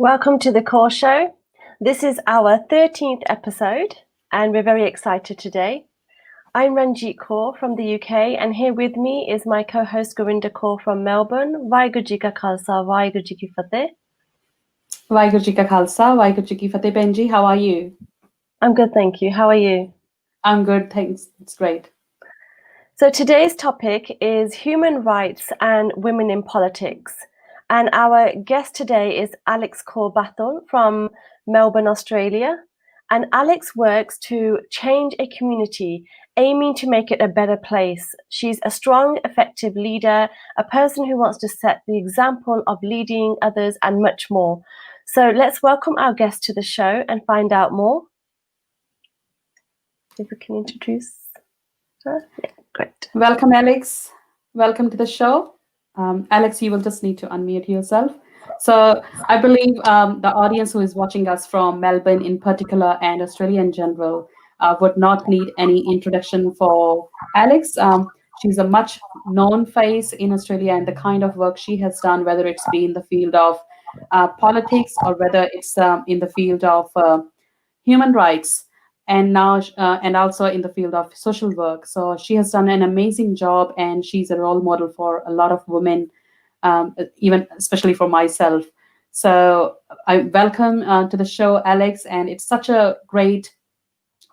Welcome to the Kaur Show. This is our 13th episode, and we're very excited today. I'm Ranjeet Kaur from the UK, and here with me is my co-host Gurinder Kaur from Melbourne. Waheguru Ji Ka Khalsa, Waheguru Ji Ki Fateh. Waheguru Ji Ka Khalsa, Waheguru Ji Ki Fateh. Benji, how are you? I'm good, thank you. How are you? I'm good, thanks. It's great. So today's topic is human rights and women in politics. And our guest today is Alex Kaur Bhathal from Melbourne, Australia. And Alex works to change a community, aiming to make it a better place. She's a strong, effective leader, a person who wants to set the example of leading others and much more. So let's welcome our guest to the show and find out more. If we can introduce her. Yeah, great. Welcome, Alex. Welcome to the show. Alex, you will just need to unmute yourself. So I believe the audience who is watching us from Melbourne in particular and Australia in general would not need any introduction for Alex. She's a much known face in Australia, and the kind of work she has done, whether it's been in the field of politics or whether it's in the field of human rights, and now and also in the field of social work. So she has done an amazing job, and she's a role model for a lot of women, even especially for myself. So I welcome to the show, Alex, and it's such a great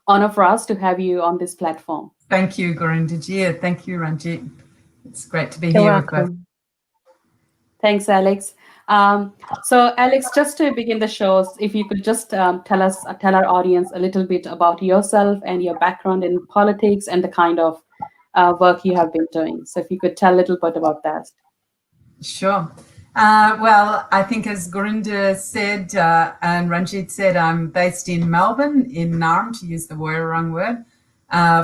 honor for us to have you on this platform. Thank you, Gurinder Ji. Thank you, Ranjeet. It's great to be You're here welcome. with both. Thanks, Alex. So, Alex, just to begin the show, if you could just tell our audience a little bit about yourself and your background in politics and the kind of work you have been doing. So, if you could tell a little bit about that. Sure. Well, I think as Gurinder said and Ranjeet said, I'm based in Melbourne, in Naarm, to use the Wurrung word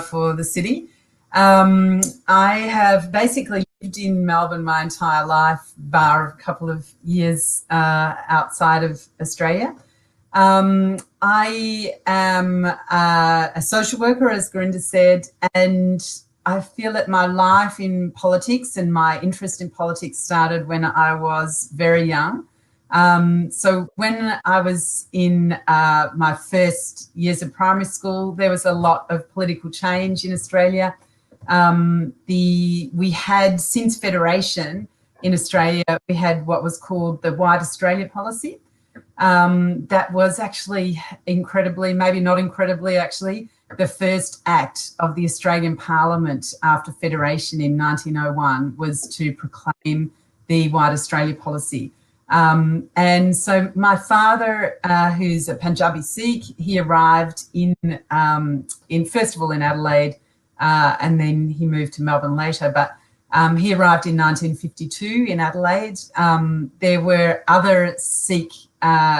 for the city. I have basically lived in Melbourne my entire life, bar a couple of years outside of Australia. I am a social worker, as Gurinder said, and I feel that my life in politics and my interest in politics started when I was very young. So when I was in my first years of primary school, there was a lot of political change in Australia. We had, since Federation in Australia, we had what was called the White Australia policy. That was actually incredibly, maybe not incredibly actually, the first act of the Australian Parliament after Federation in 1901 was to proclaim the White Australia policy. And so my father, who's a Punjabi Sikh, he arrived in first of all in Adelaide, and then he moved to Melbourne later, but he arrived in 1952 in Adelaide. There were other Sikh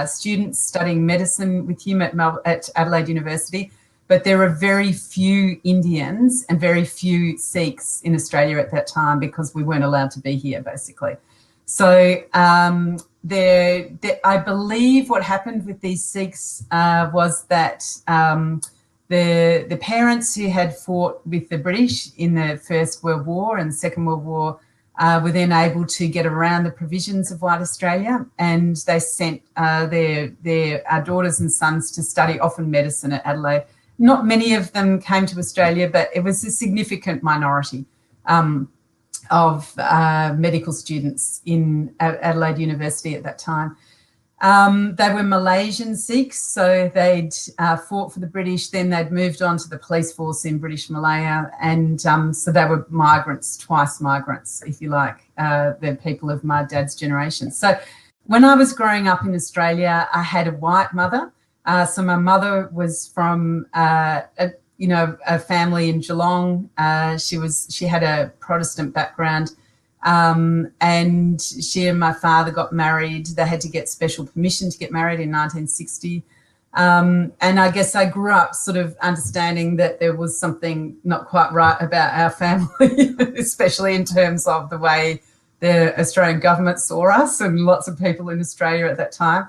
students studying medicine with him at Adelaide University, but there were very few Indians and very few Sikhs in Australia at that time because we weren't allowed to be here, basically. So I believe what happened with these Sikhs was that the parents who had fought with the British in the First World War and Second World War were then able to get around the provisions of White Australia, and they sent their daughters and sons to study, often medicine, at Adelaide. Not many of them came to Australia, but it was a significant minority of medical students at Adelaide University at that time. They were Malaysian Sikhs, so they'd fought for the British, then they'd moved on to the police force in British Malaya, and so they were migrants, twice migrants, if you like, the people of my dad's generation. So when I was growing up in Australia, I had a white mother. So my mother was from a family in Geelong. She had a Protestant background. And she and my father got married. They had to get special permission to get married in 1960. And I guess I grew up sort of understanding that there was something not quite right about our family, especially in terms of the way the Australian government saw us and lots of people in Australia at that time.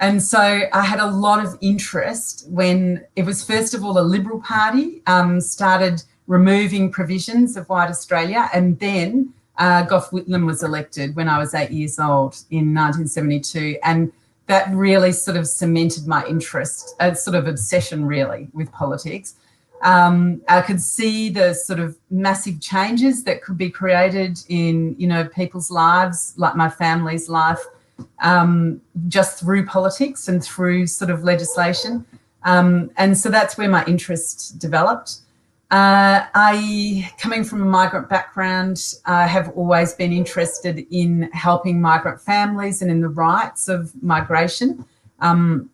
And so I had a lot of interest when it was, first of all, a Liberal Party started removing provisions of White Australia, and then Gough Whitlam was elected when I was 8 years old in 1972. And that really sort of cemented my interest, a sort of obsession really with politics. I could see the sort of massive changes that could be created in, you know, people's lives, like my family's life, just through politics and through sort of legislation. And so that's where my interest developed. Coming from a migrant background, I have always been interested in helping migrant families and in the rights of migration. And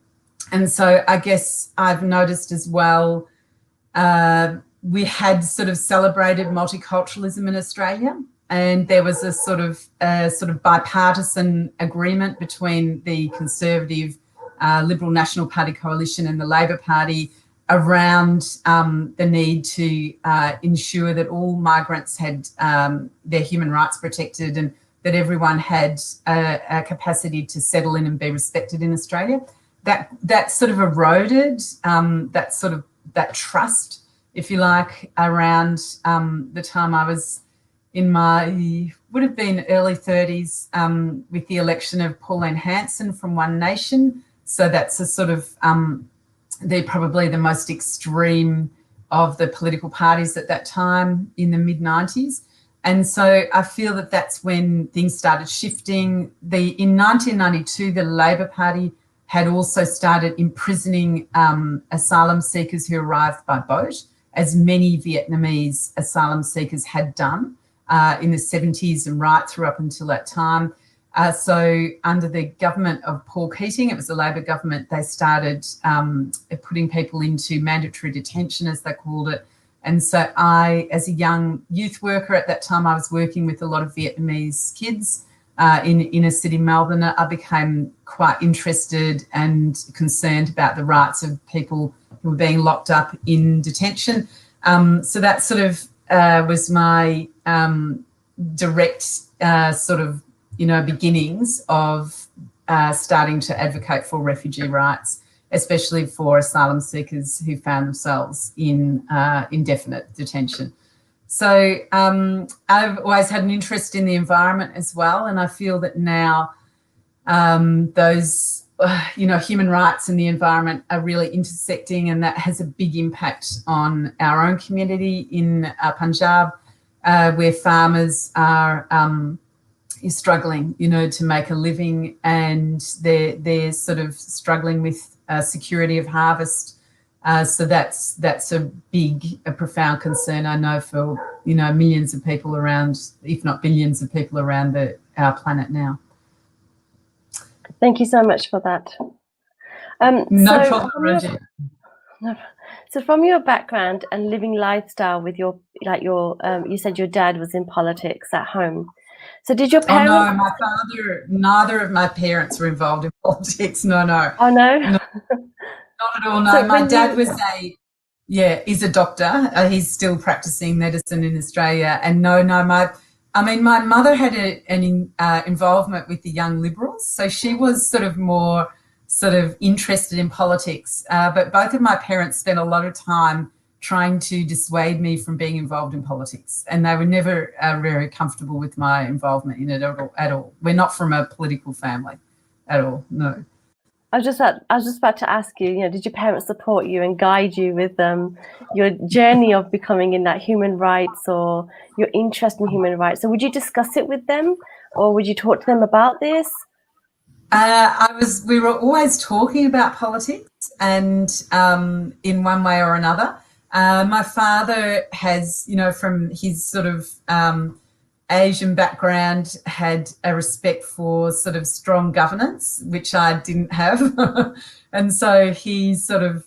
so I guess I've noticed as well, we had sort of celebrated multiculturalism in Australia, and there was a sort of bipartisan agreement between the Conservative Liberal National Party coalition and the Labor Party around the need to ensure that all migrants had their human rights protected and that everyone had a capacity to settle in and be respected in Australia. That sort of eroded that trust, if you like, around the time I was in would have been early 30s with the election of Pauline Hanson from One Nation. So that's a sort of probably the most extreme of the political parties at that time in the mid-90s. And so I feel that that's when things started shifting. In 1992, the Labor Party had also started imprisoning asylum seekers who arrived by boat, as many Vietnamese asylum seekers had done in the 70s and right through up until that time. So under the government of Paul Keating, it was the Labor government, they started putting people into mandatory detention, as they called it. And so I, as a young youth worker at that time, I was working with a lot of Vietnamese kids in inner city Melbourne. I became quite interested and concerned about the rights of people who were being locked up in detention. So that sort of was my direct sort of, you know, beginnings of starting to advocate for refugee rights, especially for asylum seekers who found themselves in indefinite detention. So I've always had an interest in the environment as well, and I feel that now those, you know, human rights and the environment are really intersecting, and that has a big impact on our own community in Punjab, where farmers are struggling, you know, to make a living, and they're sort of struggling with security of harvest. So that's a profound concern, I know, for, you know, millions of people around, if not billions of people around our planet now. Thank you so much for that. No problem, Ranjeet. So from your background and living lifestyle with you said your dad was in politics at home. So did your parents? Oh no, my father, neither of my parents were involved in politics. No. Oh no? Not at all, no. So my dad is a doctor. He's still practicing medicine in Australia. And my mother had an involvement with the Young Liberals. So she was sort of more interested in politics. But both of my parents spent a lot of time trying to dissuade me from being involved in politics. And they were never very comfortable with my involvement in it at all. We're not from a political family at all, no. I was just about to ask you, you know, did your parents support you and guide you with your journey of becoming in that human rights or your interest in human rights? So would you discuss it with them, or would you talk to them about this? We were always talking about politics, and in one way or another. My father has, you know, from his sort of Asian background, had a respect for sort of strong governance, which I didn't have. And so he's sort of,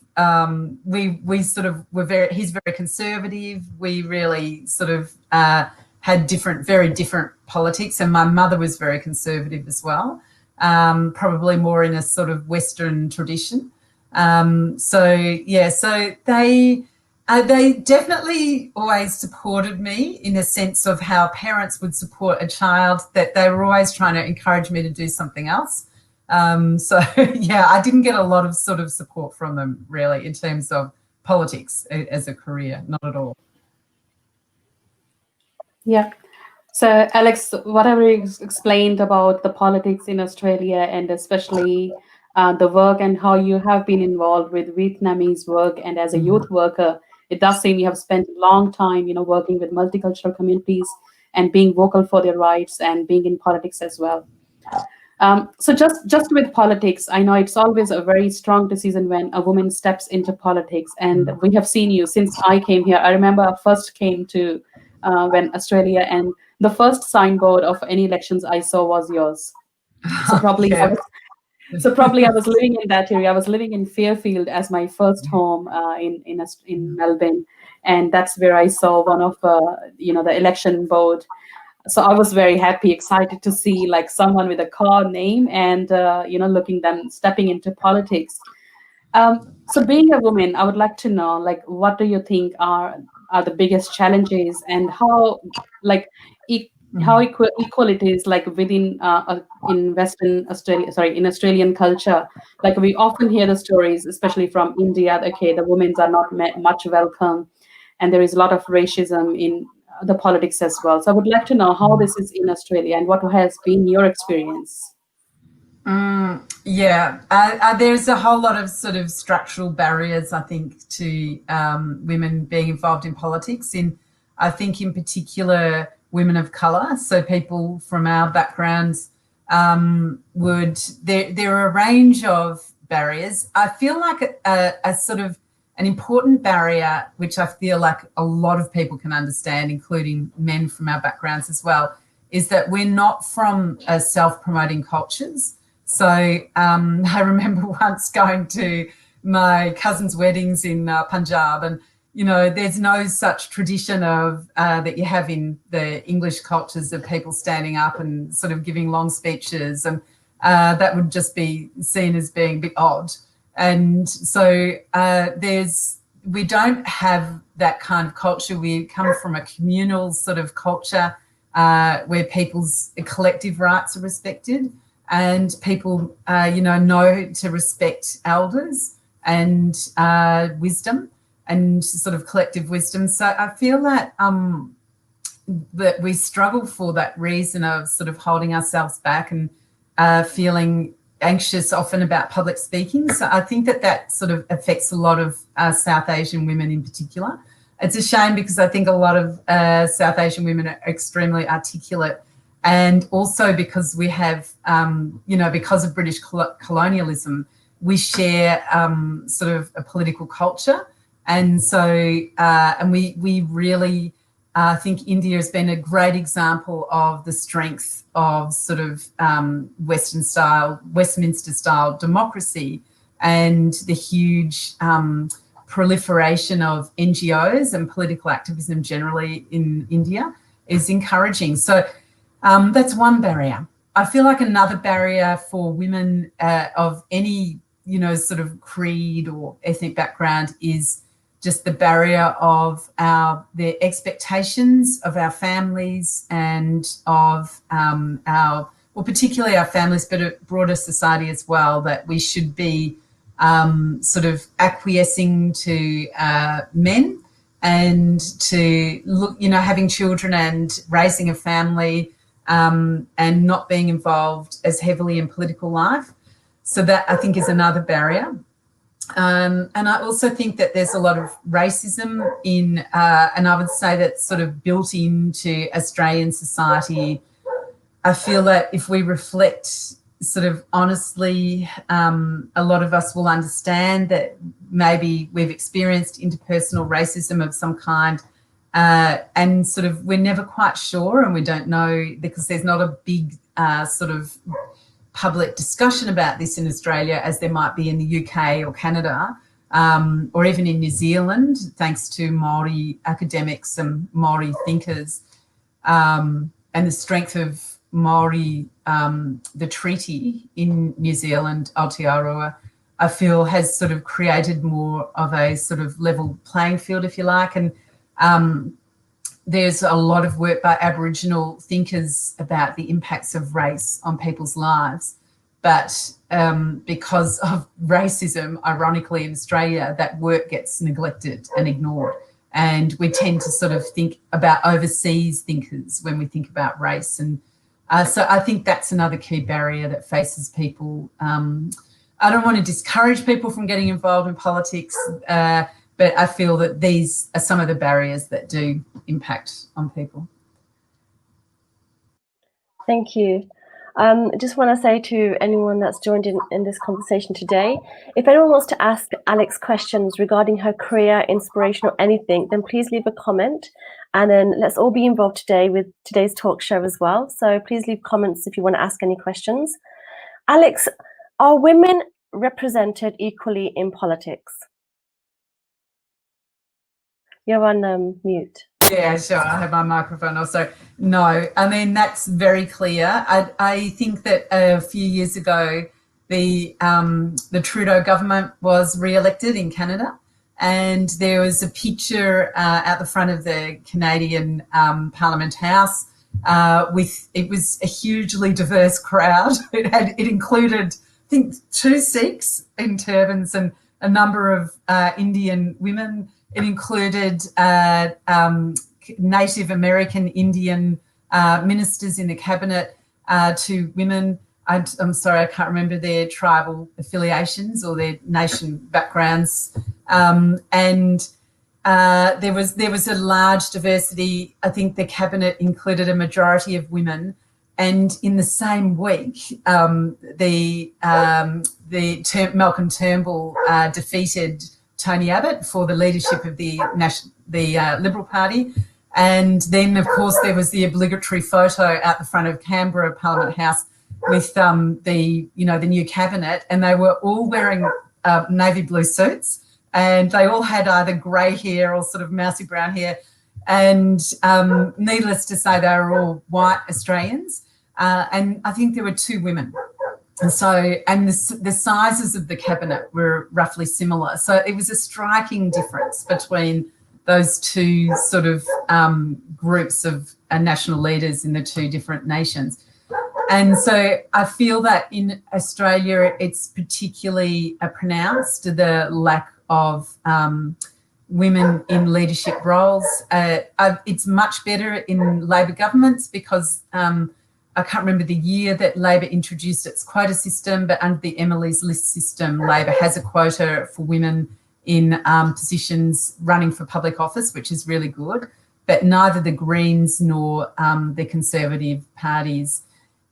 he's very conservative. We really sort of had very different politics. And my mother was very conservative as well, probably more in a sort of Western tradition. So they definitely always supported me in a sense of how parents would support a child, that they were always trying to encourage me to do something else. I didn't get a lot of sort of support from them really in terms of politics as a career, not at all. Yeah. So Alex, whatever you explained about the politics in Australia and especially the work and how you have been involved with Vietnamese work, and as a youth worker, it does seem you have spent a long time, working with multicultural communities and being vocal for their rights and being in politics as well. So just with politics, I know it's always a very strong decision when a woman steps into politics, and we have seen you since I came here. I remember I first came to when Australia, and the first signboard of any elections I saw was yours. So probably Yeah. I was living in that area. I was living in Fairfield as my first home in Melbourne, and that's where I saw one of the election board. So I was very happy, excited to see like someone with a Kaur name, and looking them stepping into politics. So being a woman, I would like to know, like, what do you think are the biggest challenges, and how like equal it is like within in Western Australia, in Australian culture. Like we often hear the stories, especially from India. Okay, the women are not much welcome, and there is a lot of racism in the politics as well. So I would like to know how this is in Australia and what has been your experience. There's a whole lot of sort of structural barriers, I think, to women being involved in politics. I think in particular, women of colour, so people from our backgrounds there are a range of barriers. I feel like a sort of an important barrier, which I feel like a lot of people can understand, including men from our backgrounds as well, is that we're not from self-promoting cultures. So I remember once going to my cousin's weddings in Punjab, and there's no such tradition of that you have in the English cultures of people standing up and sort of giving long speeches, and that would just be seen as being a bit odd. And so we don't have that kind of culture. We come from a communal sort of culture where people's collective rights are respected, and people, know to respect elders and wisdom and sort of collective wisdom. So I feel that we struggle for that reason of sort of holding ourselves back and feeling anxious often about public speaking. So I think that sort of affects a lot of South Asian women in particular. It's a shame because I think a lot of South Asian women are extremely articulate, and also because we have, because of British colonialism, we share sort of a political culture. And so, and we really think India has been a great example of the strength of sort of Westminster-style democracy, and the huge proliferation of NGOs and political activism generally in India is encouraging. So that's one barrier. I feel like another barrier for women of any, sort of creed or ethnic background is just the barrier of the expectations of our families and of particularly our families, but a broader society as well, that we should be sort of acquiescing to men and to look, having children and raising a family and not being involved as heavily in political life. So that, I think, is another barrier. And I also think that there's a lot of racism and I would say that's sort of built into Australian society. I feel that if we reflect sort of honestly, a lot of us will understand that maybe we've experienced interpersonal racism of some kind, and sort of we're never quite sure, and we don't know because there's not a big sort of public discussion about this in Australia as there might be in the UK or Canada, or even in New Zealand, thanks to Māori academics and Māori thinkers, and the strength of Māori, the treaty in New Zealand, Aotearoa, I feel has sort of created more of a sort of level playing field, if you like. And there's a lot of work by Aboriginal thinkers about the impacts of race on people's lives. But because of racism, ironically, in Australia, that work gets neglected and ignored. And we tend to sort of think about overseas thinkers when we think about race. And so I think that's another key barrier that faces people I don't want to discourage people from getting involved in politics, but I feel that these are some of the barriers that do impact on people. Thank you. I just want to say to anyone that's joined in this conversation today, if anyone wants to ask Alex questions regarding her career, inspiration, or anything, then please leave a comment. And then let's all be involved today with today's talk show as well. So please leave comments if you want to ask any questions. Alex, are women represented equally in politics? You're on mute. Yeah, sure. I have my microphone also. No, I mean, that's very clear. I think that a few years ago, the Trudeau government was re-elected in Canada, and there was a picture at the front of the Canadian Parliament House it was a hugely diverse crowd. It included, I think, 2 Sikhs in turbans and a number of Indian women. It included Native American Indian ministers in the cabinet, 2 women. I'm sorry, I can't remember their tribal affiliations or their nation backgrounds. And there was a large diversity. I think the cabinet included a majority of women. And in the same week, Malcolm Turnbull defeated Tony Abbott for the leadership of the Liberal Party. And then, of course, there was the obligatory photo at the front of Canberra Parliament House with the new cabinet, and they were all wearing navy blue suits, and they all had either grey hair or sort of mousy brown hair. And needless to say, they were all white Australians. And I think there were 2 women. And so, and the sizes of the cabinet were roughly similar. So it was a striking difference between those 2 sort of groups of national leaders in the 2 different nations. And so I feel that in Australia, it's particularly pronounced, the lack of women in leadership roles. It's much better in Labor governments because I can't remember the year that Labor introduced its quota system, but under the Emily's List system, Labor has a quota for women in positions running for public office, which is really good. But neither the Greens nor the Conservative parties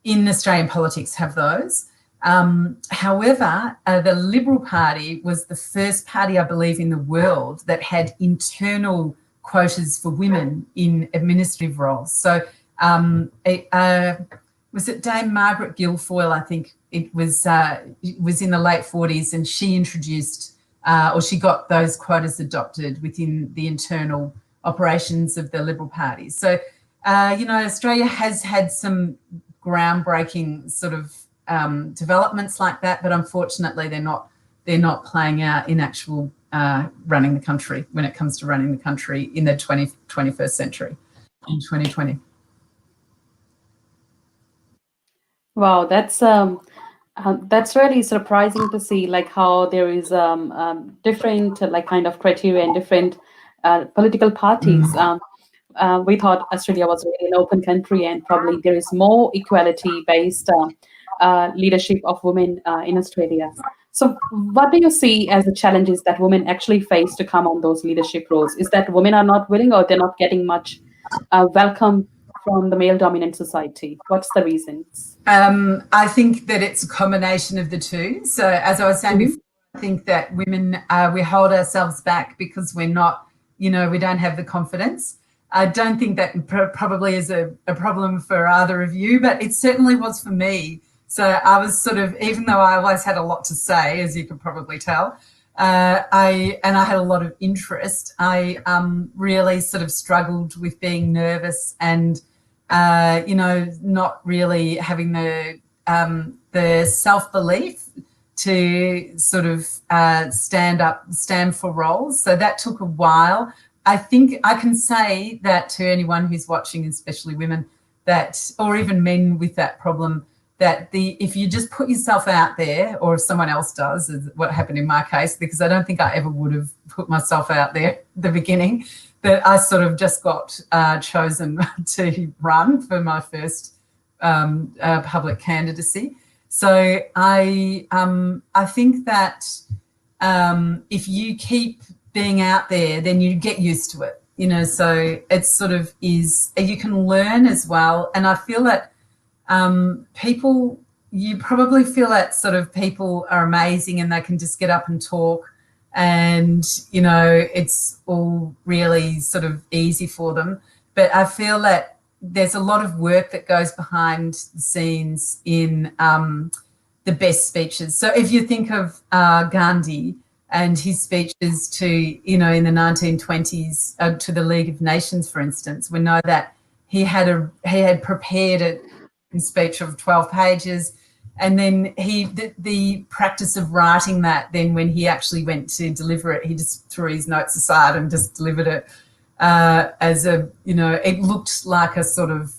in Australian politics have those. However, the Liberal Party was the first party, I believe, in the world that had internal quotas for women in administrative roles. So was it Dame Margaret Guilfoyle? I think it was in the late 40s, and she introduced or she got those quotas adopted within the internal operations of the Liberal Party. So, Australia has had some groundbreaking sort of developments like that, but unfortunately they're not playing out in actual running the country when it comes to running the country in the 21st century in 2020. Wow, that's really surprising to see, like how there is different like kind of criteria and different political parties. We thought Australia was really an open country, and probably there is more equality-based leadership of women in Australia. So what do you see as the challenges that women actually face to come on those leadership roles? Is that women are not willing, or they're not getting much welcome from the male-dominant society? What's the reasons? I think that it's a combination of the 2. So as I was saying before, I think that women, we hold ourselves back because we're not, we don't have the confidence. I don't think that probably is a problem for either of you, but it certainly was for me. So I was sort of, even though I always had a lot to say, as you can probably tell, I had a lot of interest. I really sort of struggled with being nervous and not really having the self-belief to sort of stand for roles. So that took a while. I think I can say that to anyone who's watching, especially women, that, or even men with that problem, that if you just put yourself out there, or if someone else does, is what happened in my case, because I don't think I ever would have put myself out there at the beginning, that I sort of just got chosen to run for my first public candidacy. So I think that if you keep being out there, then you get used to it, you know. So it sort of is, you can learn as well. And I feel that people, you probably feel that sort of people are amazing and they can just get up and talk, and, you know, it's all really sort of easy for them. But I feel that there's a lot of work that goes behind the scenes in the best speeches. So if you think of Gandhi and his speeches to, you know, in the 1920s to the League of Nations, for instance, we know that he had prepared a speech of 12 pages, and then the practice of writing that, then when he actually went to deliver it, he just threw his notes aside and just delivered it as a, you know, it looked like a sort of,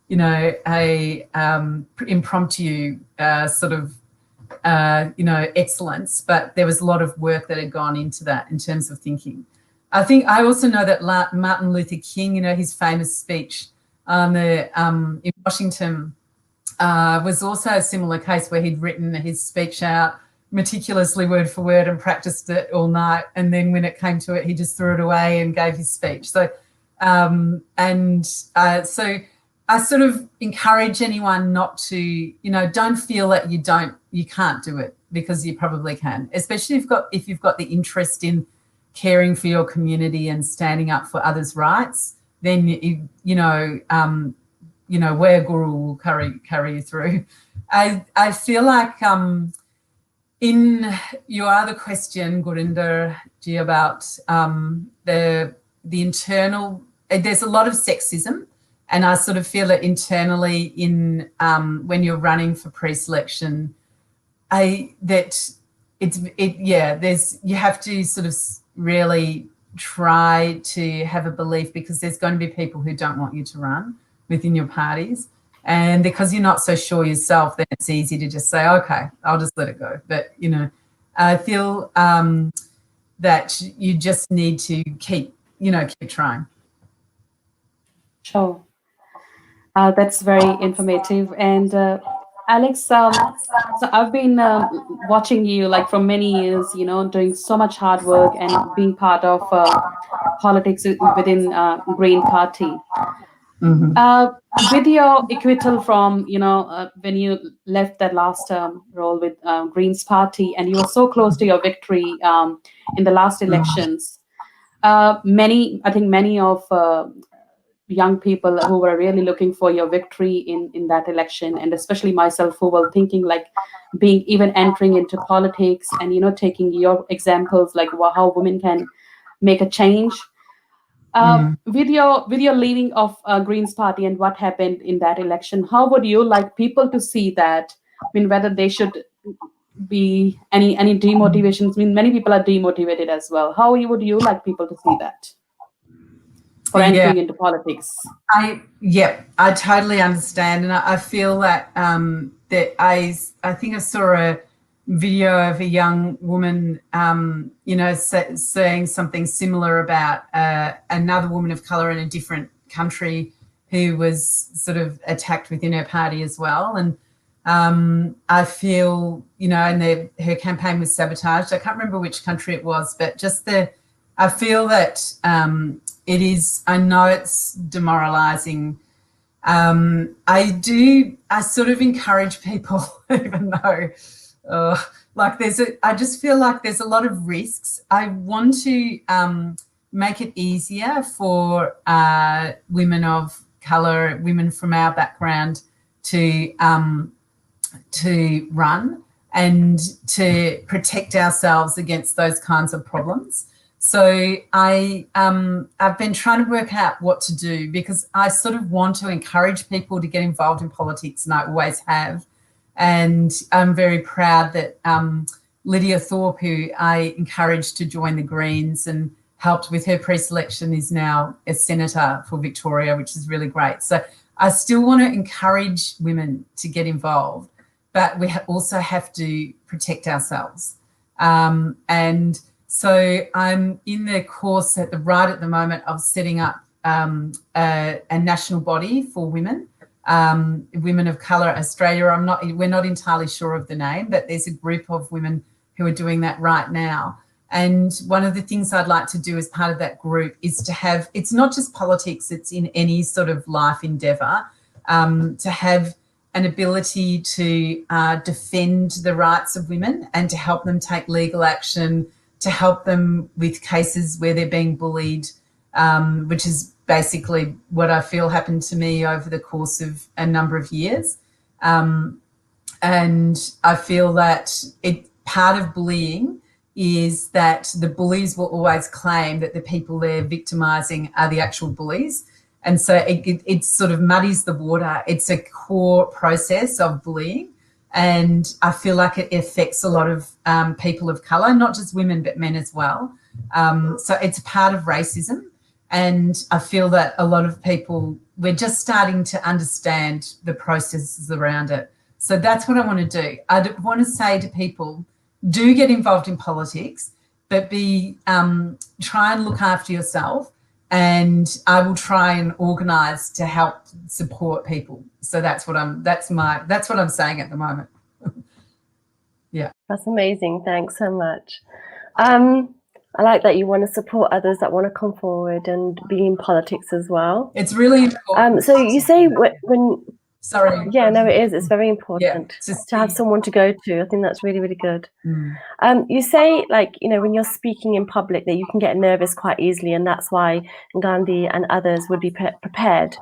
you know, a impromptu sort of, you know, excellence, but there was a lot of work that had gone into that in terms of thinking. I think I also know that Martin Luther King, you know, his famous speech in Washington was also a similar case where he'd written his speech out meticulously word for word and practiced it all night, and then when it came to it, he just threw it away and gave his speech. So so I sort of encourage anyone not to, you know, don't feel that you can't do it, because you probably can, especially if you've got the interest in caring for your community and standing up for others' rights. Then you know, where Guru will carry you through. I feel like in your other question, Gurinder, about the internal, there's a lot of sexism, and I sort of feel it internally in when you're running for pre-selection. You have to sort of really try to have a belief, because there's going to be people who don't want you to run within your parties, and because you're not so sure yourself, then it's easy to just say, okay, I'll just let it go. But, you know, I feel that you just need to keep trying. Sure. That's very informative. And Alex, so I've been watching you like for many years, you know, doing so much hard work and being part of politics within Green Party. With your acquittal from, you know, when you left that last role with Greens Party, and you were so close to your victory in the last elections, many of young people who were really looking for your victory in that election, and especially myself, who were thinking like being even entering into politics, and, you know, taking your examples like how women can make a change. With your leaving of Greens Party and what happened in that election, how would you like people to see that? I mean, whether they should be any demotivations. I mean, many people are demotivated as well. How would you like people to see that for entering into politics? I totally understand, and I feel that that I think I saw a video of a young woman, you know, saying something similar about another woman of colour in a different country who was sort of attacked within her party as well. And I feel, you know, and her campaign was sabotaged. I can't remember which country it was, but just I feel that it is, I know it's demoralising. I sort of encourage people, even though I just feel like there's a lot of risks. I want to make it easier for women of colour, women from our background to run and to protect ourselves against those kinds of problems. So I've been trying to work out what to do, because I sort of want to encourage people to get involved in politics, and I always have. And I'm very proud that Lydia Thorpe, who I encouraged to join the Greens and helped with her pre-selection, is now a senator for Victoria, which is really great. So I still want to encourage women to get involved, but we also have to protect ourselves. And so I'm in the course at the moment of setting up a national body for women. Women of Colour Australia. We're not entirely sure of the name, but there's a group of women who are doing that right now. And one of the things I'd like to do as part of that group is to have, it's not just politics, it's in any sort of life endeavour, to have an ability to defend the rights of women and to help them take legal action, to help them with cases where they're being bullied, which is basically what I feel happened to me over the course of a number of years. And I feel that part of bullying is that the bullies will always claim that the people they're victimising are the actual bullies. And so it sort of muddies the water. It's a core process of bullying. And I feel like it affects a lot of people of colour, not just women, but men as well. So it's a part of racism. And I feel that a lot of people, we're just starting to understand the processes around it. So that's what I want to do. I want to say to people, do get involved in politics, but try and look after yourself, and I will try and organise to help support people. So that's what I'm saying at the moment. Yeah. That's amazing. Thanks so much. I like that you want to support others that want to come forward and be in politics as well. It's really important. So you say when Sorry. Yeah, no, it is. It's very important to have someone to go to. I think that's really, really good. You say, like, you know, when you're speaking in public that you can get nervous quite easily, and that's why Gandhi and others would be prepared.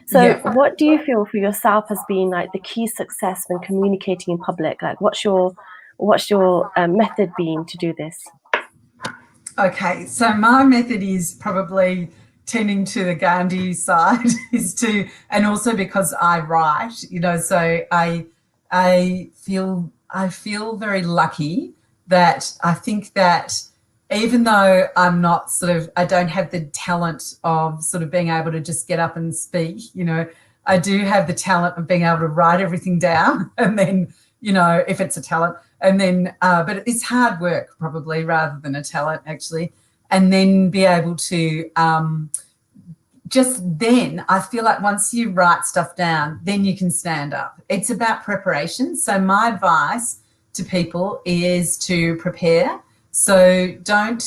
So what do you feel for yourself has been like the key success when communicating in public? Like, what's your method been to do this? Okay, so my method is probably tending to the Gandhi side and also because I write, you know, so I feel very lucky that I think that even though I'm not I don't have the talent of sort of being able to just get up and speak, you know, I do have the talent of being able to write everything down and then, you know, if it's a talent, and then, but it's hard work probably rather than a talent actually, and then be able to just then, I feel like once you write stuff down, then you can stand up. It's about preparation. So my advice to people is to prepare. So don't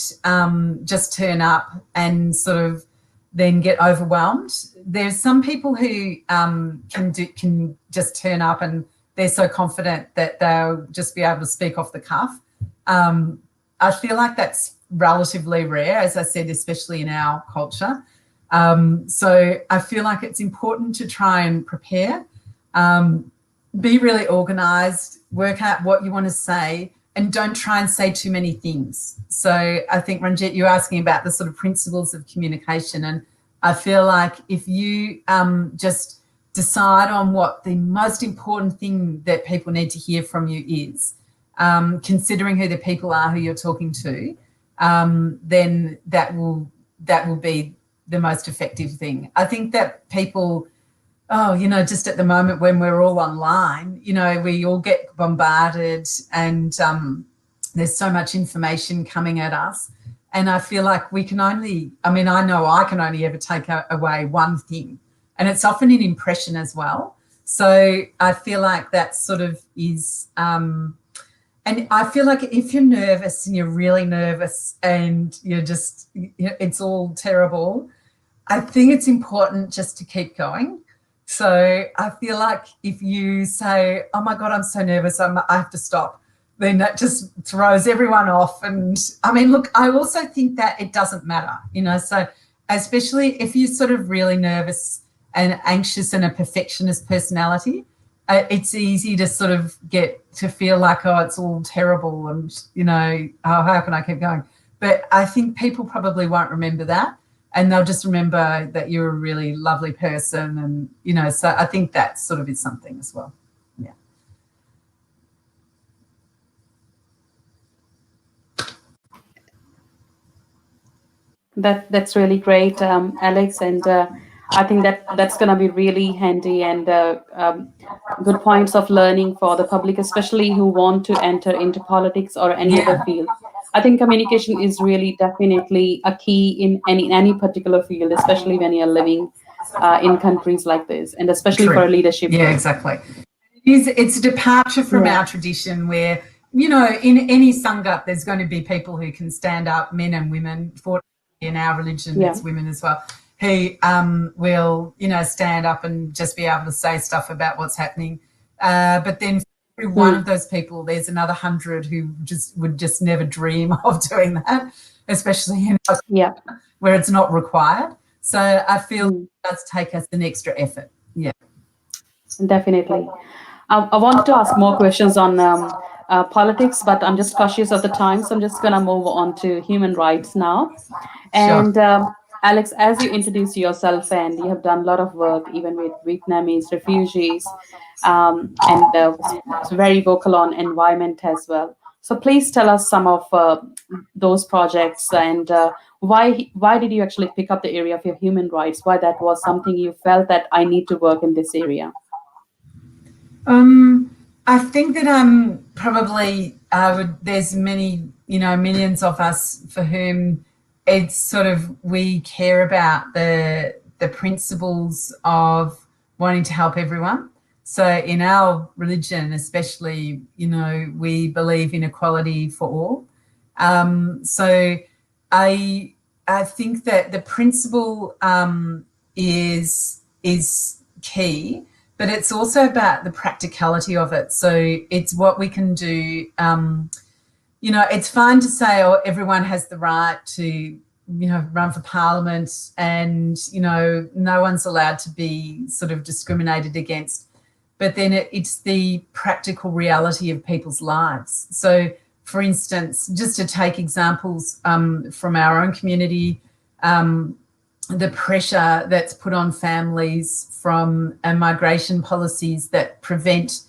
just turn up and sort of then get overwhelmed. There's some people who can just turn up and they're so confident that they'll just be able to speak off the cuff. I feel like that's relatively rare, as I said, especially in our culture. So I feel like it's important to try and prepare, be really organised, work out what you want to say, and don't try and say too many things. So I think, Ranjeet, you're asking about the sort of principles of communication, and I feel like if you just decide on what the most important thing that people need to hear from you is, considering who the people are who you're talking to, then that will be the most effective thing. I think that people, you know, just at the moment when we're all online, you know, we all get bombarded and there's so much information coming at us. And I feel like we can only, I mean, I know I can only ever take away one thing, and it's often an impression as well. So I feel like that sort of is, and I feel like if you're nervous and you're really nervous and you're just, you know, it's all terrible, I think it's important just to keep going. So I feel like if you say, oh my God, I'm so nervous, I have to stop, then that just throws everyone off. And I mean, look, I also think that it doesn't matter, you know, so especially if you're sort of really nervous and anxious and a perfectionist personality, it's easy to sort of get to feel like, oh, it's all terrible and, you know, oh, how can I keep going? But I think people probably won't remember that, and they'll just remember that you're a really lovely person, and, you know, so I think that sort of is something as well. Yeah. That's really great, Alex, and I think that's going to be really handy and good points of learning for the public, especially who want to enter into politics or any other field. I think communication is really definitely a key in any particular field, especially when you're living in countries like this, and especially True. for a leadership. Yeah, exactly. It's a departure from our tradition where, you know, in any Sangha, there's going to be people who can stand up, men and women. Fortunately, in our religion, it's women as well, who will, you know, stand up and just be able to say stuff about what's happening. But then for one of those people, there's another 100 who would just never dream of doing that, especially in where it's not required. So I feel it does take us an extra effort. Yeah. Definitely. I wanted to ask more questions on politics, but I'm just cautious of the time, so I'm just going to move on to human rights now. And Alex, as you introduce yourself, and you have done a lot of work even with Vietnamese refugees, and was very vocal on environment as well. So please tell us some of those projects, and why did you actually pick up the area of your human rights? Why that was something you felt that I need to work in this area? I think that probably there's many, you know, millions of us for whom it's sort of we care about the principles of wanting to help everyone. So in our religion, especially, you know, we believe in equality for all. So I think that the principle is key. But it's also about the practicality of it. So it's what we can do. You know, it's fine to say, oh, everyone has the right to, you know, run for parliament and, you know, no one's allowed to be sort of discriminated against. But then it's the practical reality of people's lives. So, for instance, just to take examples from our own community, the pressure that's put on families from migration policies that prevent,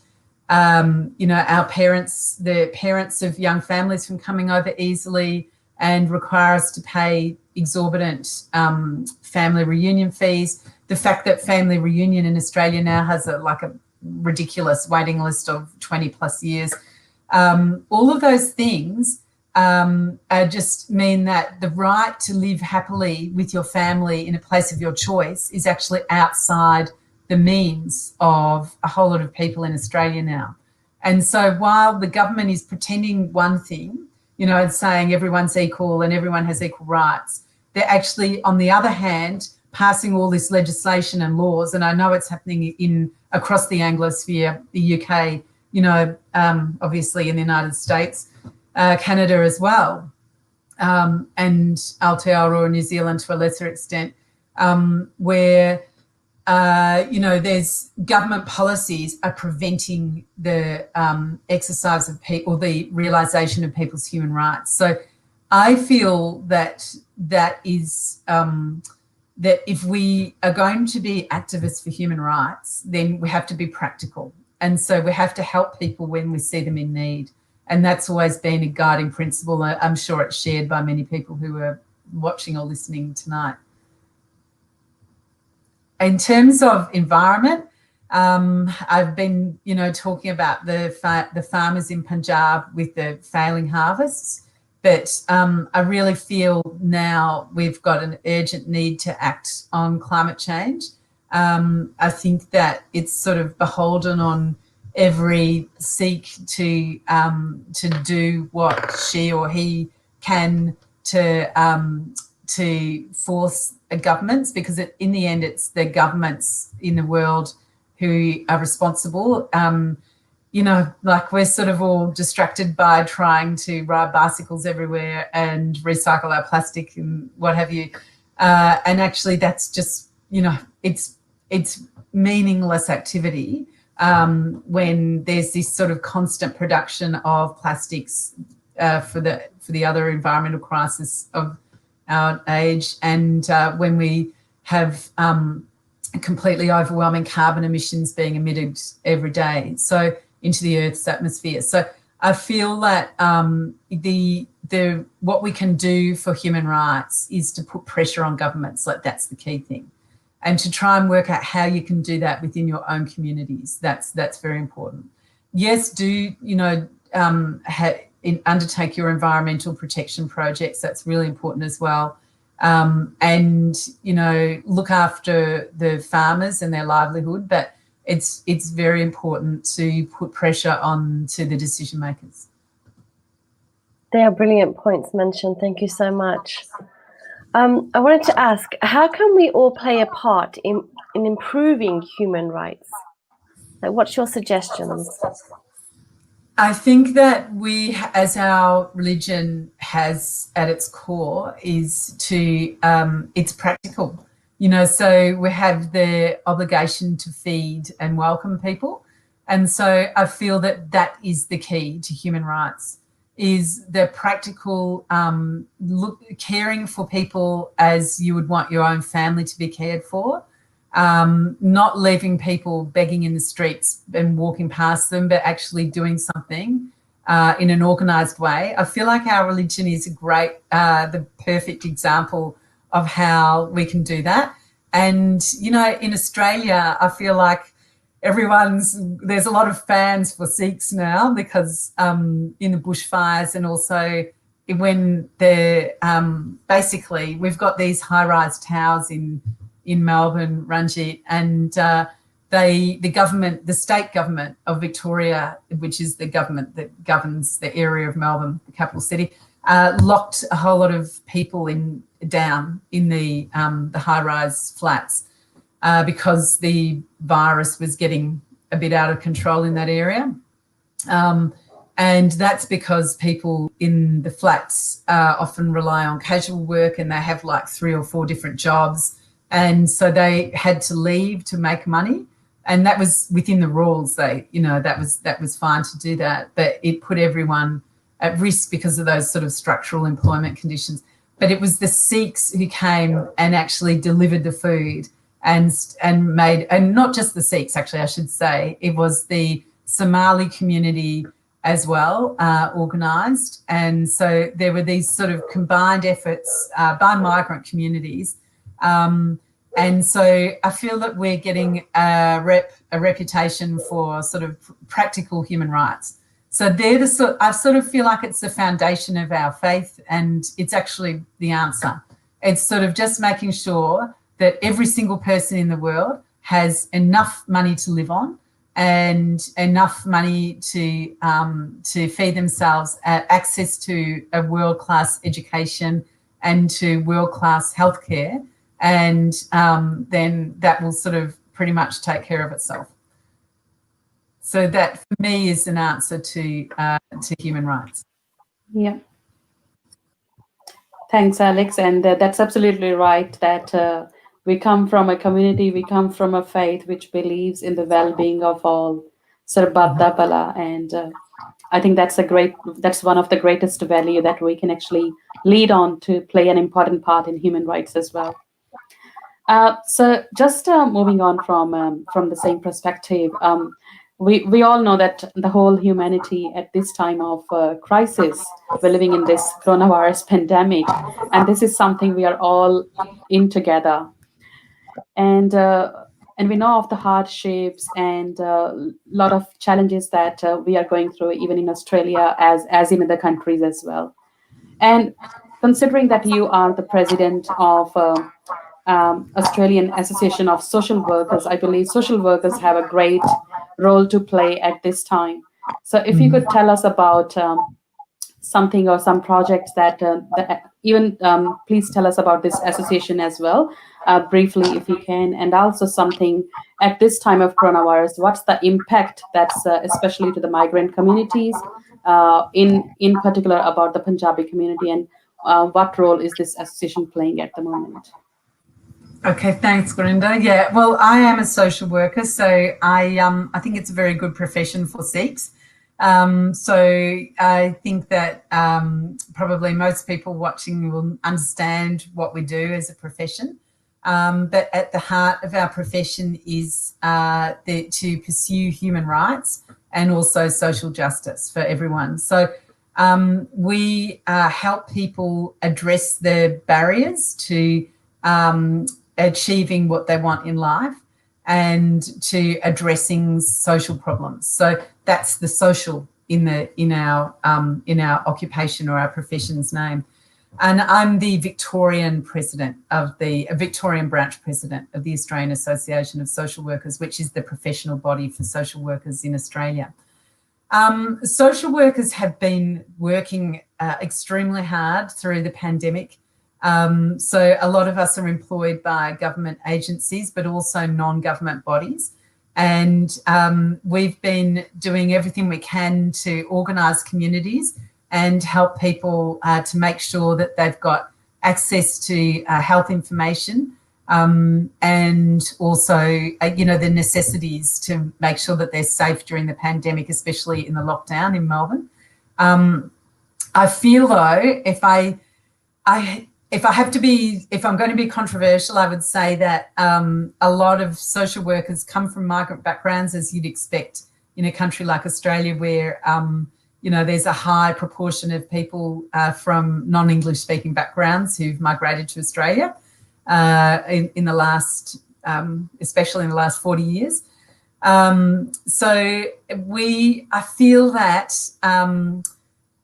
you know, the parents of young families from coming over easily and require us to pay exorbitant family reunion fees. The fact that family reunion in Australia now has a ridiculous waiting list of 20 plus years. All of those things just mean that the right to live happily with your family in a place of your choice is actually outside the means of a whole lot of people in Australia now. And so while the government is pretending one thing, you know, and saying everyone's equal and everyone has equal rights, they're actually, on the other hand, passing all this legislation and laws, and I know it's happening across the Anglosphere, the UK, you know, obviously in the United States, Canada as well, and Aotearoa, New Zealand to a lesser extent, where, you know, there's government policies are preventing the exercise of people, the realisation of people's human rights. So I feel that is that if we are going to be activists for human rights, then we have to be practical. And so we have to help people when we see them in need. And that's always been a guiding principle. I'm sure it's shared by many people who are watching or listening tonight. In terms of environment, I've been, you know, talking about the farmers in Punjab with the failing harvests, but I really feel now we've got an urgent need to act on climate change. I think that it's sort of beholden on every Sikh to do what she or he can to force governments, because in the end it's the governments in the world who are responsible. You know, like we're sort of all distracted by trying to ride bicycles everywhere and recycle our plastic and what have you. And actually that's just, you know, it's meaningless activity when there's this sort of constant production of plastics for the other environmental crisis of our age, and when we have completely overwhelming carbon emissions being emitted every day into the Earth's atmosphere. So I feel that what we can do for human rights is to put pressure on governments. Like, that's the key thing, and to try and work out how you can do that within your own communities. That's very important. Yes, do, you know, undertake your environmental protection projects. That's really important as well. and, you know, look after the farmers and their livelihood. But it's very important to put pressure on to the decision makers. They are brilliant points mentioned. Thank you so much. I wanted to ask, how can we all play a part in improving human rights? Like, what's your suggestions? I think that we, as our religion has at its core, is to, it's practical, you know, so we have the obligation to feed and welcome people. And so I feel that that is the key to human rights, is the practical caring for people as you would want your own family to be cared for. Not leaving people begging in the streets and walking past them, but actually doing something in an organised way. I feel like our religion is the perfect example of how we can do that. And, you know, in Australia, I feel like there's a lot of fans for Sikhs now, because in the bushfires, and also when basically we've got these high-rise towers in Melbourne, Ranjeet, and the state government of Victoria, which is the government that governs the area of Melbourne, the capital city, locked a whole lot of people down in the high-rise flats because the virus was getting a bit out of control in that area. And that's because people in the flats often rely on casual work, and they have like 3 or 4 different jobs. And so they had to leave to make money, and that was within the rules. That was fine to do that, but it put everyone at risk because of those sort of structural employment conditions. But it was the Sikhs who came and actually delivered the food, and not just the Sikhs, actually, I should say, it was the Somali community as well, organised. And so there were these sort of combined efforts by migrant communities. And so I feel that we're getting a reputation for sort of practical human rights. So I sort of feel like it's the foundation of our faith, and it's actually the answer. It's sort of just making sure that every single person in the world has enough money to live on, and enough money to feed themselves, access to a world-class education and to world-class healthcare. And then that will sort of pretty much take care of itself. So that, for me, is an answer to human rights. Yeah. Thanks, Alex. And that's absolutely right, that we come from a community, we come from a faith which believes in the well-being of all. Sarbat Bala. And I think that's one of the greatest value that we can actually lead on to play an important part in human rights as well. So just moving on from the same perspective, we all know that the whole humanity at this time of crisis, we're living in this coronavirus pandemic, and this is something we are all in together. And we know of the hardships and a lot of challenges that we are going through, even in Australia, as in other countries as well. And considering that you are the president of Australian Association of Social Workers, I believe social workers have a great role to play at this time. So if you could tell us about something or some projects that please tell us about this association as well, briefly if you can, and also something at this time of coronavirus, what's the impact that's especially to the migrant communities, in particular about the Punjabi community, and what role is this association playing at the moment? Okay, thanks, Gurinder. Yeah, well, I am a social worker, so I think it's a very good profession for Sikhs. So I think that probably most people watching will understand what we do as a profession. But at the heart of our profession is to pursue human rights and also social justice for everyone. So we help people address the barriers to achieving what they want in life and to addressing social problems. So that's the social in our occupation or our profession's name. And I'm the Victorian president of the Victorian Branch president of the Australian Association of Social Workers, which is the professional body for social workers in Australia. Social workers have been working extremely hard through the pandemic. So a lot of us are employed by government agencies, but also non-government bodies. And we've been doing everything we can to organise communities and help people to make sure that they've got access to health information, and also, the necessities to make sure that they're safe during the pandemic, especially in the lockdown in Melbourne. I feel though, if I'm going to be controversial, I would say that a lot of social workers come from migrant backgrounds, as you'd expect in a country like Australia, where there's a high proportion of people from non-English speaking backgrounds who've migrated to Australia in the last, especially in the last 40 years. So I feel that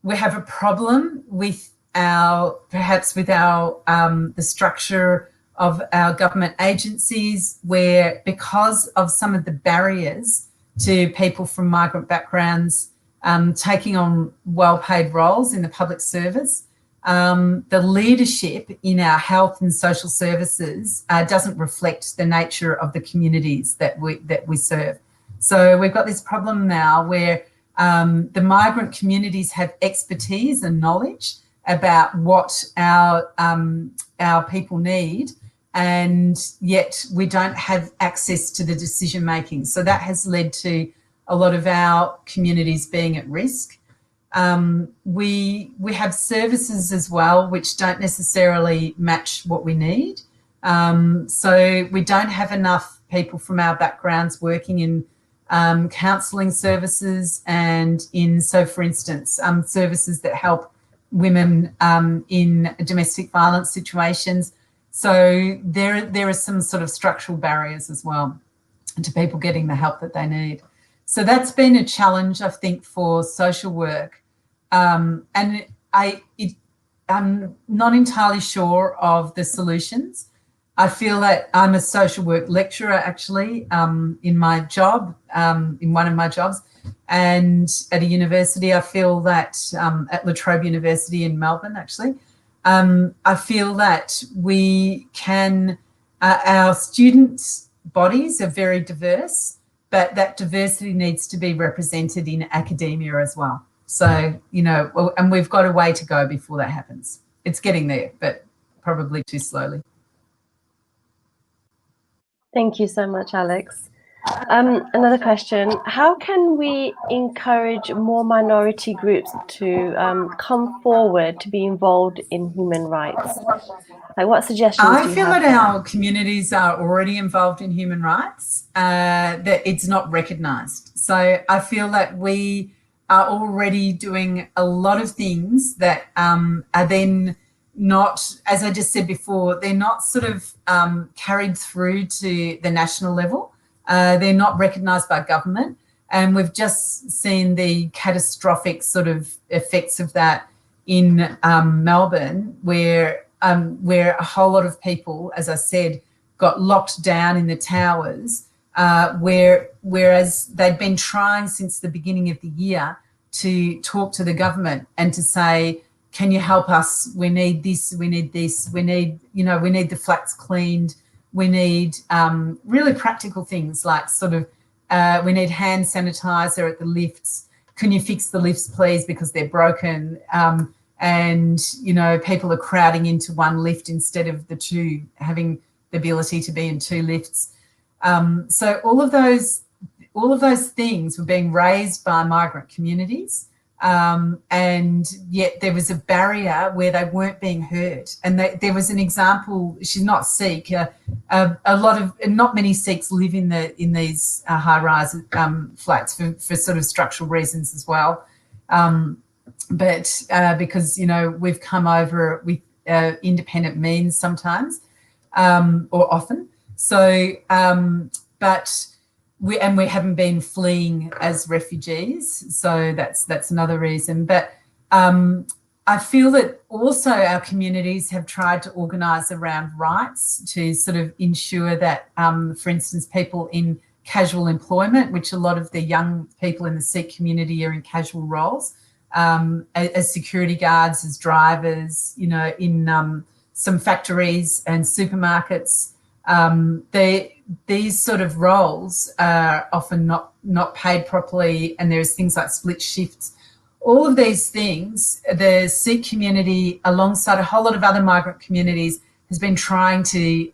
we have a problem with the structure of our government agencies, where because of some of the barriers to people from migrant backgrounds taking on well-paid roles in the public service, the leadership in our health and social services doesn't reflect the nature of the communities that we serve. So we've got this problem now where the migrant communities have expertise and knowledge about what our people need, and yet we don't have access to the decision making. So that has led to a lot of our communities being at risk. We have services as well which don't necessarily match what we need. So we don't have enough people from our backgrounds working in counselling services and for instance, services that help women in domestic violence situations. So there are some sort of structural barriers as well to people getting the help that they need. So that's been a challenge, I think, for social work. And I'm not entirely sure of the solutions. I feel that I'm a social work lecturer, actually, in my job, in one of my jobs. And at a university, I feel that at La Trobe University in Melbourne, actually, I feel that we can, our students' bodies are very diverse, but that diversity needs to be represented in academia as well. So, and we've got a way to go before that happens. It's getting there, but probably too slowly. Thank you so much, Alex. Another question: how can we encourage more minority groups to come forward to be involved in human rights? Like, what suggestions do you have? I feel that our communities are already involved in human rights, that it's not recognised. So I feel that we are already doing a lot of things that are then not, as I just said before, they're not sort of carried through to the national level. They're not recognised by government. And we've just seen the catastrophic sort of effects of that in Melbourne, where a whole lot of people, as I said, got locked down in the towers, whereas they'd been trying since the beginning of the year to talk to the government and to say, can you help us? We need this, we need this, we need the flats cleaned. We need really practical things like we need hand sanitizer at the lifts. Can you fix the lifts, please, because they're broken? And, people are crowding into one lift instead of the two, having the ability to be in two lifts. So all of those things were being raised by migrant communities. And yet there was a barrier where they weren't being heard. And there was an example, she's not Sikh, not many Sikhs live in these high-rise flats for sort of structural reasons as well. But because, we've come over with independent means sometimes, or often. So, but we haven't been fleeing as refugees, so that's another reason. But I feel that also our communities have tried to organise around rights to sort of ensure that, for instance, people in casual employment, which a lot of the young people in the Sikh community are in casual roles, as security guards, as drivers, you know, in some factories and supermarkets. These sort of roles are often not paid properly, and there's things like split shifts. All of these things, the Sikh community, alongside a whole lot of other migrant communities, has been trying to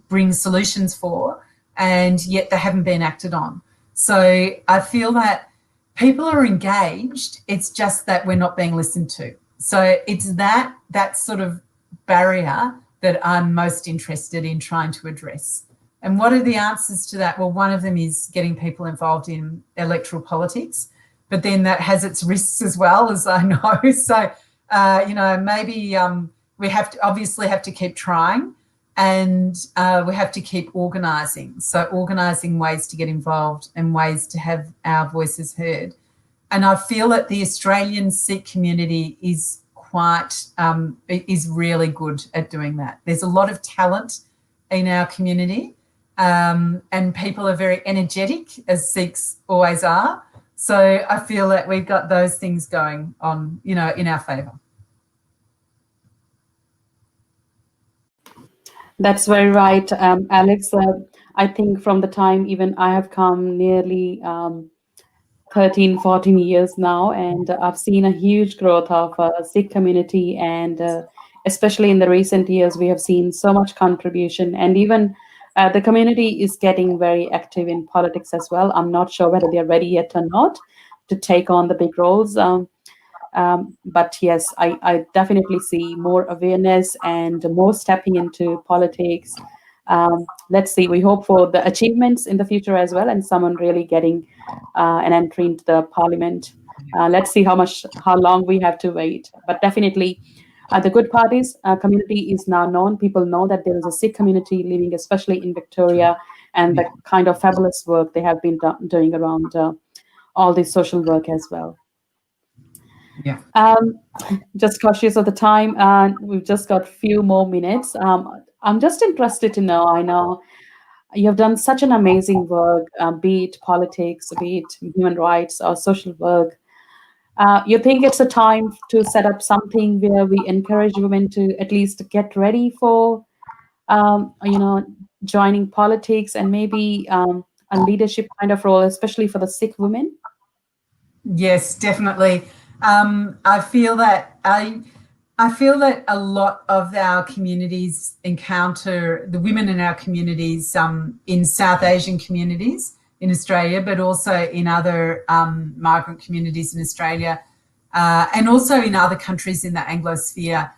bring solutions for, and yet they haven't been acted on. So I feel that people are engaged, it's just that we're not being listened to. So it's that sort of barrier that I'm most interested in trying to address. And what are the answers to that? Well, one of them is getting people involved in electoral politics, but then that has its risks as well, as I know. So, you know, maybe we obviously have to keep trying, and we have to keep organising. So organising ways to get involved and ways to have our voices heard. And I feel that the Australian Sikh community is really good at doing that. There's a lot of talent in our community, and people are very energetic, as Sikhs always are. So I feel that we've got those things going on, you know, in our favour. That's very right, Alex. I think from the time even I have come nearly 13, 14 years now, and I've seen a huge growth of Sikh community, and especially in the recent years, we have seen so much contribution, and even the community is getting very active in politics as well. I'm not sure whether they're ready yet or not to take on the big roles. But yes, I definitely see more awareness and more stepping into politics. Let's see, we hope for the achievements in the future as well, and someone really getting an entry into the parliament. Let's see how long we have to wait. But definitely, the good part is community is now known. People know that there is a Sikh community living, especially in Victoria, and the kind of fabulous work they have been doing around all this social work as well. Yeah. Just cautious of the time, and we've just got a few more minutes. I'm just interested to know, I know you've done such an amazing work, be it politics, be it human rights or social work. You think it's a time to set up something where we encourage women to at least get ready for, joining politics and maybe a leadership kind of role, especially for the Sikh women? Yes, definitely. I feel that a lot of our communities encounter the women in our communities, in South Asian communities in Australia, but also in other migrant communities in Australia, and also in other countries in the Anglosphere,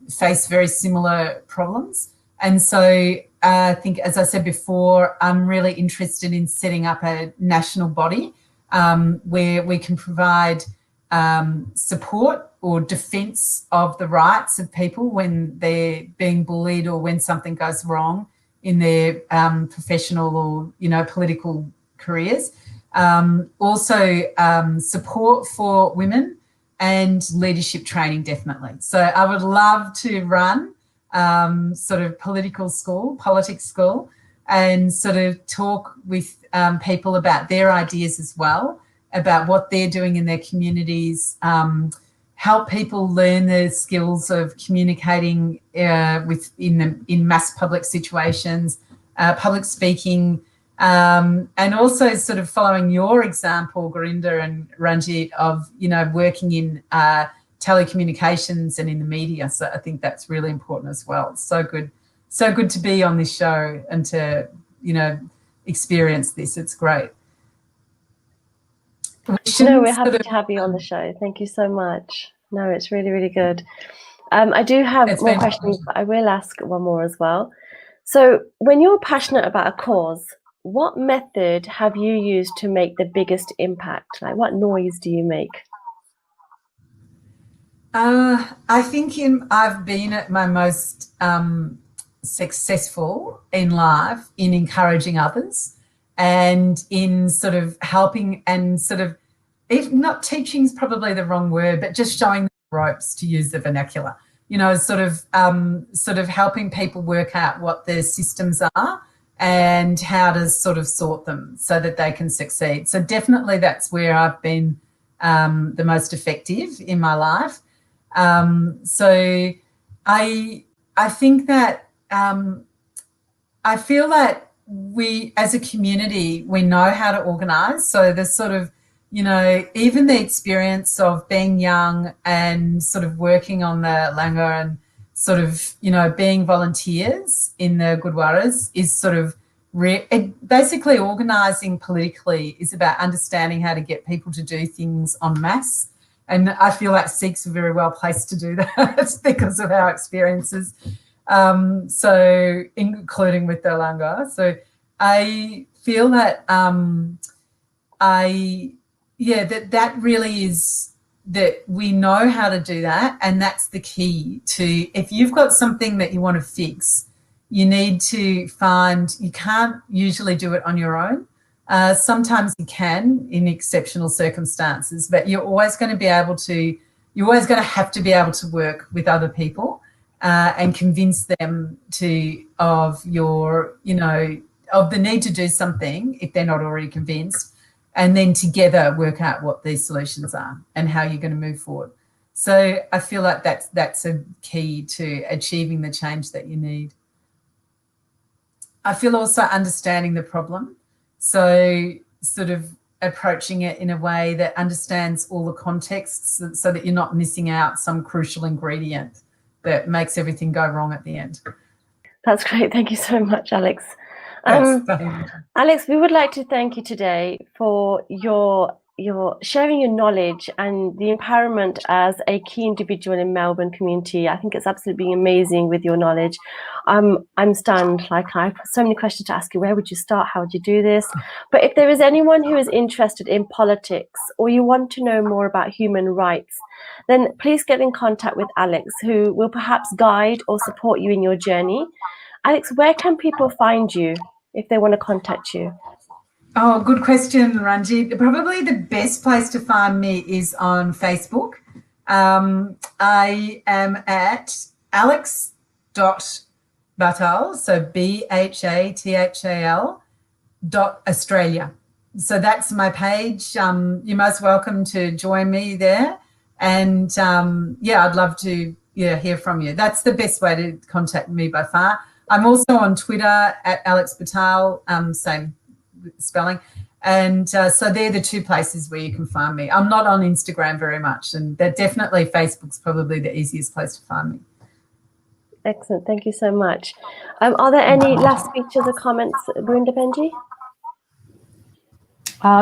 face very similar problems. And so I think, as I said before, I'm really interested in setting up a national body where we can provide support or defence of the rights of people when they're being bullied or when something goes wrong in their professional or, you know, political careers. Also support for women and leadership training, definitely. So I would love to run sort of politics school, and sort of talk with people about their ideas as well, about what they're doing in their communities, help people learn the skills of communicating in mass public situations, public speaking, and also sort of following your example, Gurinder and Ranjeet, of, you know, working in telecommunications and in the media. So I think that's really important as well. It's so good to be on this show and to, you know, experience this. It's great. No, we're happy to have you on the show. Thank you so much. No, it's really, really good. I do have more questions, but I will ask one more as well. So when you're passionate about a cause, what method have you used to make the biggest impact? Like, what noise do you make? I think I've been at my most successful in life in encouraging others and in sort of helping and sort of, if not teaching is probably the wrong word, but just showing ropes, to use the vernacular. Sort of helping people work out what their systems are and how to sort of sort them so that they can succeed. So definitely that's where I've been the most effective in my life. So I think that I feel that we, as a community, we know how to organise. So there's sort of, even the experience of being young and sort of working on the Langa and sort of, being volunteers in the Gurdwaras is sort of basically organising politically is about understanding how to get people to do things en masse. And I feel like Sikhs are very well placed to do that because of our experiences. So including with the Langa. So I feel that that really is that we know how to do that, and that's the key to, if you've got something that you want to fix, you need to find, you can't usually do it on your own. Sometimes you can in exceptional circumstances, but you're always going to have to be able to work with other people and convince them of the need to do something if they're not already convinced, and then together work out what these solutions are and how you're going to move forward. So I feel like that's a key to achieving the change that you need. I feel also understanding the problem, so sort of approaching it in a way that understands all the contexts so that you're not missing out some crucial ingredient that makes everything go wrong at the end. That's great. Thank you so much, Alex. Thanks. Alex, we would like to thank you today for your sharing your knowledge and the empowerment as a key individual in Melbourne community. I think it's absolutely amazing with your knowledge. I'm stunned. Like, I have so many questions to ask you. Where would you start? How would you do this? But if there is anyone who is interested in politics, or you want to know more about human rights, then please get in contact with Alex, who will perhaps guide or support you in your journey. Alex, where can people find you if they want to contact you? Oh, good question, Ranjeet. Probably the best place to find me is on Facebook. I am at alex.bhathal, so BHATHAL.Australia. So that's my page. You're most welcome to join me there. And, I'd love to hear from you. That's the best way to contact me by far. I'm also on Twitter at Alex Bhathal, same spelling. And so they're the two places where you can find me. I'm not on Instagram very much, and definitely Facebook's probably the easiest place to find me. Excellent. Thank you so much. Are there any last speeches or comments, Gurinder Benji?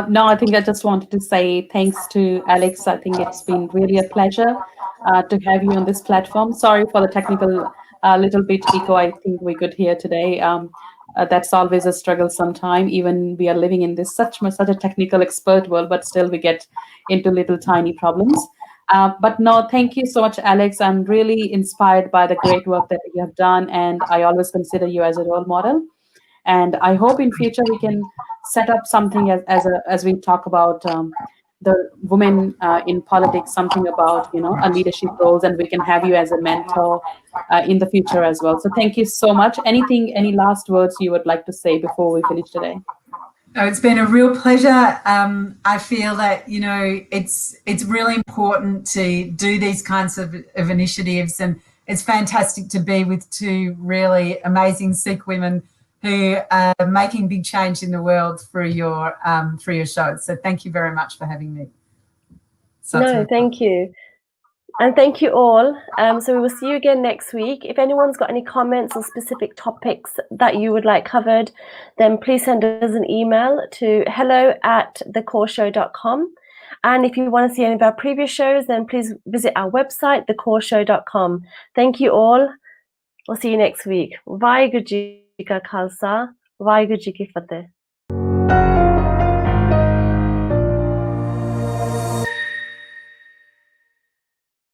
No, I think I just wanted to say thanks to Alex. I think it's been really a pleasure to have you on this platform. Sorry for the technical little bit echo I think we could hear today. That's always a struggle sometime. Even we are living in this such a technical expert world, but still we get into little tiny problems. But no, thank you so much, Alex. I'm really inspired by the great work that you have done, and I always consider you as a role model. And I hope in future we can set up something as we talk about the women in politics, something about a leadership roles, and we can have you as a mentor in the future as well. So thank you so much. Any last words you would like to say before we finish today? Oh, it's been a real pleasure. I feel that it's really important to do these kinds of initiatives, and it's fantastic to be with two really amazing Sikh women who are making big change in the world through your show. So thank you very much for having me. Thank you. And thank you all. So we will see you again next week. If anyone's got any comments or specific topics that you would like covered, then please send us an email to hello@thekaurshow.com. And if you want to see any of our previous shows, then please visit our website, thekaurshow.com. Thank you all. We'll see you next week. Vaheguru Ji Ka Khalsa, Vaheguru Ji Ki Fateh.